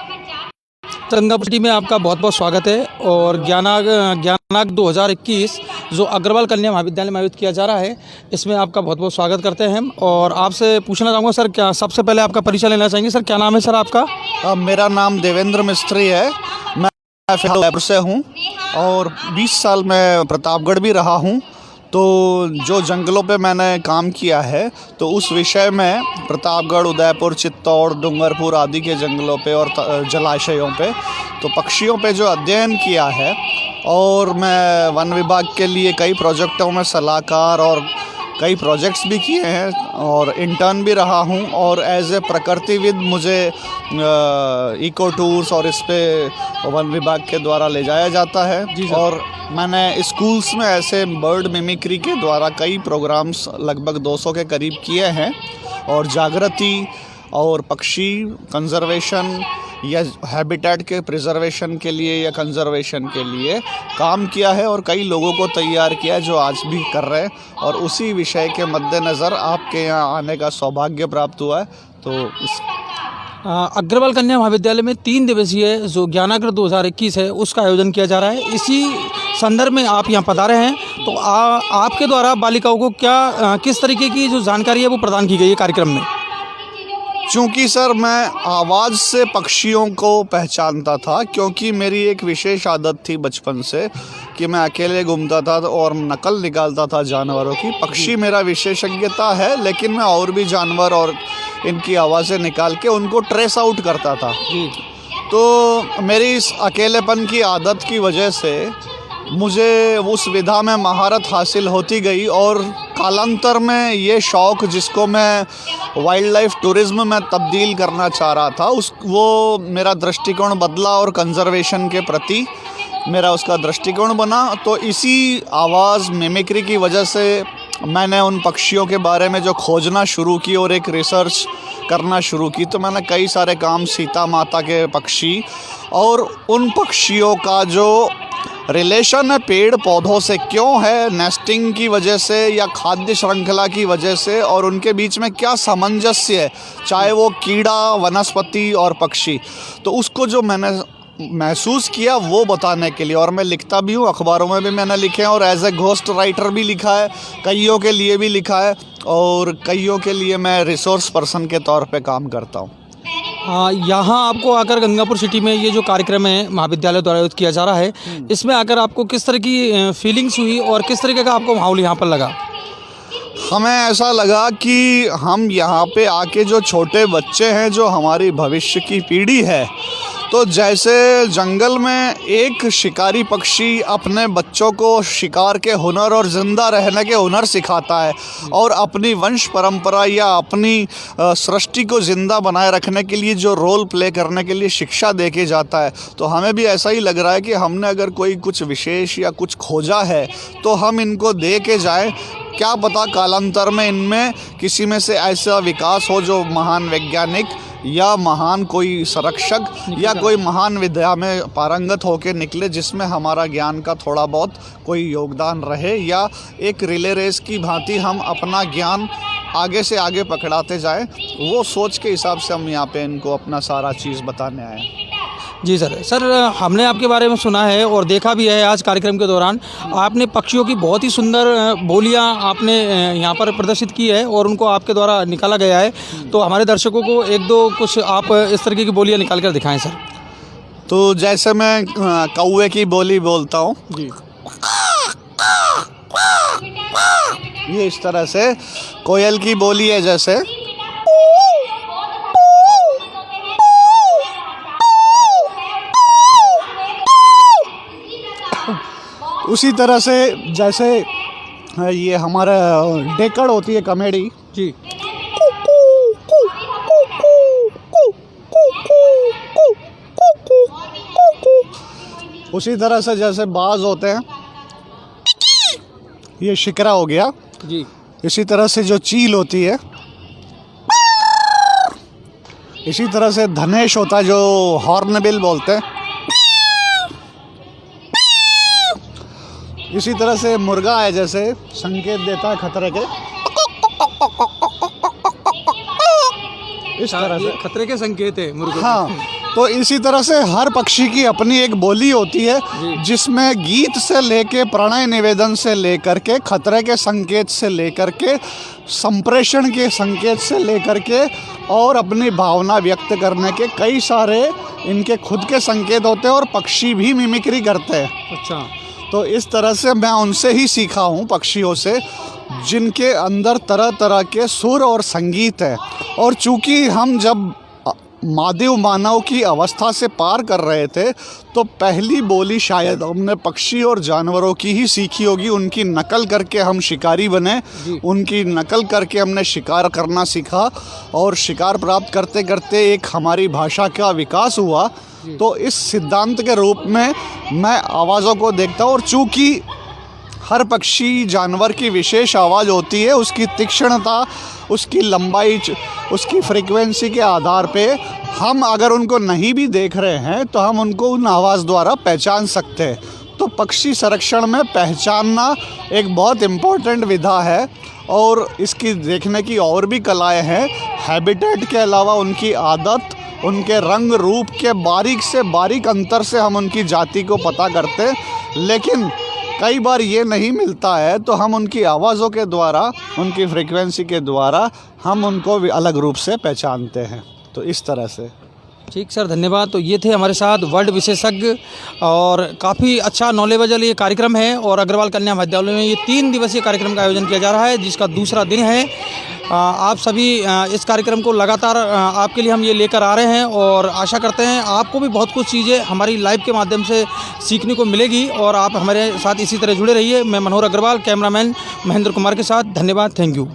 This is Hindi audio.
गंगापुर सिटी में आपका बहुत बहुत स्वागत है। और ज्ञानाग 2021 जो अग्रवाल कन्या महाविद्यालय में आयोजित किया जा रहा है, इसमें आपका बहुत बहुत स्वागत करते हैं हम। और आपसे पूछना चाहूँगा सर, क्या सबसे पहले आपका परिचय लेना चाहेंगे सर, क्या नाम है सर आपका? मेरा नाम देवेंद्र मिस्त्री है। मैं फिलहाल जयपुर से हूँ और 20 साल मैं प्रतापगढ़ भी रहा हूँ। तो जो जंगलों पे मैंने काम किया है, तो उस विषय में प्रतापगढ़, उदयपुर, चित्तौड़, डूंगरपुर आदि के जंगलों पे और जलाशयों पे तो पक्षियों पे जो अध्ययन किया है, और मैं वन विभाग के लिए कई प्रोजेक्टों में सलाहकार और कई प्रोजेक्ट्स भी किए हैं और इंटर्न भी रहा हूं। और एज ए प्रकृतिविद मुझे इको टूर्स और इस पे वन विभाग के द्वारा ले जाया जाता है। और मैंने स्कूल्स में ऐसे बर्ड मिमिक्री के द्वारा कई प्रोग्राम्स लगभग 200 के करीब किए हैं और जागृति और पक्षी कंजर्वेशन या हैबिटेट के प्रिजर्वेशन के लिए या कंजर्वेशन के लिए काम किया है और कई लोगों को तैयार किया है जो आज भी कर रहे हैं। और उसी विषय के मद्देनज़र आपके यहाँ आने का सौभाग्य प्राप्त हुआ है। तो इस अग्रवाल कन्या महाविद्यालय में 3 दिवसीय जो ज्ञानाग्र 2021 है, उसका आयोजन किया जा रहा है। इसी संदर्भ में आप यहाँ पधारे हैं, तो आपके द्वारा बालिकाओं को क्या किस तरीके की जो जानकारी है वो प्रदान की गई है कार्यक्रम में? चूँकि सर मैं आवाज़ से पक्षियों को पहचानता था, क्योंकि मेरी एक विशेष आदत थी बचपन से कि मैं अकेले घूमता था और नकल निकालता था जानवरों की। पक्षी मेरा विशेषज्ञता है, लेकिन मैं और भी जानवर और इनकी आवाज़ें निकाल के उनको ट्रेस आउट करता था। तो मेरी इस अकेलेपन की आदत की वजह से मुझे उस विधा में महारत हासिल होती गई और कालांतर में ये शौक़, जिसको मैं वाइल्ड लाइफ टूरिज़्म में तब्दील करना चाह रहा था, वो मेरा दृष्टिकोण बदला और कंजर्वेशन के प्रति मेरा उसका दृष्टिकोण बना। तो इसी आवाज़ मिमिक्री की वजह से मैंने उन पक्षियों के बारे में जो खोजना शुरू की और एक रिसर्च करना शुरू की। तो मैंने कई सारे काम सीता माता के पक्षी और उन पक्षियों का जो रिलेशन है पेड़ पौधों से क्यों है, नेस्टिंग की वजह से या खाद्य श्रृंखला की वजह से, और उनके बीच में क्या सामंजस्य है, चाहे वो कीड़ा, वनस्पति और पक्षी, तो उसको जो मैंने महसूस किया वो बताने के लिए। और मैं लिखता भी हूँ, अखबारों में भी मैंने लिखे हैं और एज ए घोस्ट राइटर भी लिखा है, कईयों के लिए भी लिखा है और कईयों के लिए मैं रिसोर्स पर्सन के तौर पे काम करता हूँ। यहाँ आपको आकर गंगापुर सिटी में ये जो कार्यक्रम है महाविद्यालय द्वारा आयोजित किया जा रहा है, इसमें आकर आपको किस तरह की फीलिंग्स हुई और किस तरीके का आपको माहौल यहाँ पर लगा? हमें ऐसा लगा कि हम यहाँ पे आके जो छोटे बच्चे हैं, जो हमारी भविष्य की पीढ़ी है, तो जैसे जंगल में एक शिकारी पक्षी अपने बच्चों को शिकार के हुनर और ज़िंदा रहने के हुनर सिखाता है और अपनी वंश परंपरा या अपनी सृष्टि को ज़िंदा बनाए रखने के लिए जो रोल प्ले करने के लिए शिक्षा दे के जाता है, तो हमें भी ऐसा ही लग रहा है कि हमने अगर कोई कुछ विशेष या कुछ खोजा है तो हम इनको दे के जाएँ। क्या पता कालांतर में इनमें किसी में से ऐसा विकास हो जो महान वैज्ञानिक या महान कोई संरक्षक या कोई महान विद्या में पारंगत होकर निकले, जिसमें हमारा ज्ञान का थोड़ा बहुत कोई योगदान रहे, या एक रिले रेस की भांति हम अपना ज्ञान आगे से आगे पकड़ाते जाएं। वो सोच के हिसाब से हम यहाँ पे इनको अपना सारा चीज़ बताने आए हैं। जी सर, हमने आपके बारे में सुना है और देखा भी है आज कार्यक्रम के दौरान। आपने पक्षियों की बहुत ही सुंदर बोलियां आपने यहाँ पर प्रदर्शित की है और उनको आपके द्वारा निकाला गया है। तो हमारे दर्शकों को 1-2 कुछ आप इस तरीके की बोलियां निकाल कर दिखाएं सर। तो जैसे मैं कौवे की बोली बोलता हूँ जी, ये इस तरह से कोयल की बोली है, जैसे उसी तरह से जैसे ये हमारा डेकड़ होती है कमेडी जी, उसी तरह से जैसे बाज होते हैं, ये शिकरा हो गया जी, इसी तरह से जो चील होती है, इसी तरह से धनेश होता है जो हॉर्नबिल बोलते हैं, इसी तरह से मुर्गा है जैसे संकेत देता है खतरे के, इस तरह से खतरे के संकेत है मुर्गा। हाँ, तो इसी तरह से हर पक्षी की अपनी एक बोली होती है जिसमें गीत से लेके प्रणय निवेदन से लेकर के खतरे के संकेत से लेकर के संप्रेषण के संकेत से लेकर के और अपनी भावना व्यक्त करने के कई सारे इनके खुद के संकेत होते हैं और पक्षी भी मिमिक्री करते हैं। अच्छा। तो इस तरह से मैं उनसे ही सीखा हूँ, पक्षियों से, जिनके अंदर तरह तरह के सुर और संगीत है। और चूँकि हम जब मानव मानव की अवस्था से पार कर रहे थे तो पहली बोली शायद हमने पक्षी और जानवरों की ही सीखी होगी। उनकी नकल करके हम शिकारी बने, उनकी नकल करके हमने शिकार करना सीखा और शिकार प्राप्त करते करते एक हमारी भाषा का विकास हुआ। तो इस सिद्धांत के रूप में मैं आवाज़ों को देखता हूँ और चूँकि हर पक्षी जानवर की विशेष आवाज़ होती है, उसकी तीक्ष्णता, उसकी लंबाई, उसकी फ्रीक्वेंसी के आधार पे हम अगर उनको नहीं भी देख रहे हैं तो हम उनको उन आवाज़ द्वारा पहचान सकते हैं। तो पक्षी संरक्षण में पहचानना एक बहुत इम्पोर्टेंट विधा है और इसकी देखने की और भी कलाएं हैं। हैबिटेट के अलावा उनकी आदत, उनके रंग रूप के बारीक से बारीक अंतर से हम उनकी जाति को पता करते हैं। लेकिन कई बार ये नहीं मिलता है तो हम उनकी आवाज़ों के द्वारा, उनकी फ्रीक्वेंसी के द्वारा हम उनको भी अलग रूप से पहचानते हैं। तो इस तरह से। ठीक सर, धन्यवाद। तो ये थे हमारे साथ वर्ड विशेषज्ञ और काफ़ी अच्छा नॉलेजेबल ये कार्यक्रम है और अग्रवाल कन्या महाविद्यालय में ये 3 दिवसीय कार्यक्रम का आयोजन किया जा रहा है जिसका दूसरा दिन है। आप सभी इस कार्यक्रम को लगातार आपके लिए हम ये लेकर आ रहे हैं और आशा करते हैं आपको भी बहुत कुछ चीज़ें हमारी लाइव के माध्यम से सीखने को मिलेगी और आप हमारे साथ इसी तरह जुड़े रहिए। मैं मनोहर अग्रवाल, कैमरामैन महेंद्र कुमार के साथ। धन्यवाद। Thank you.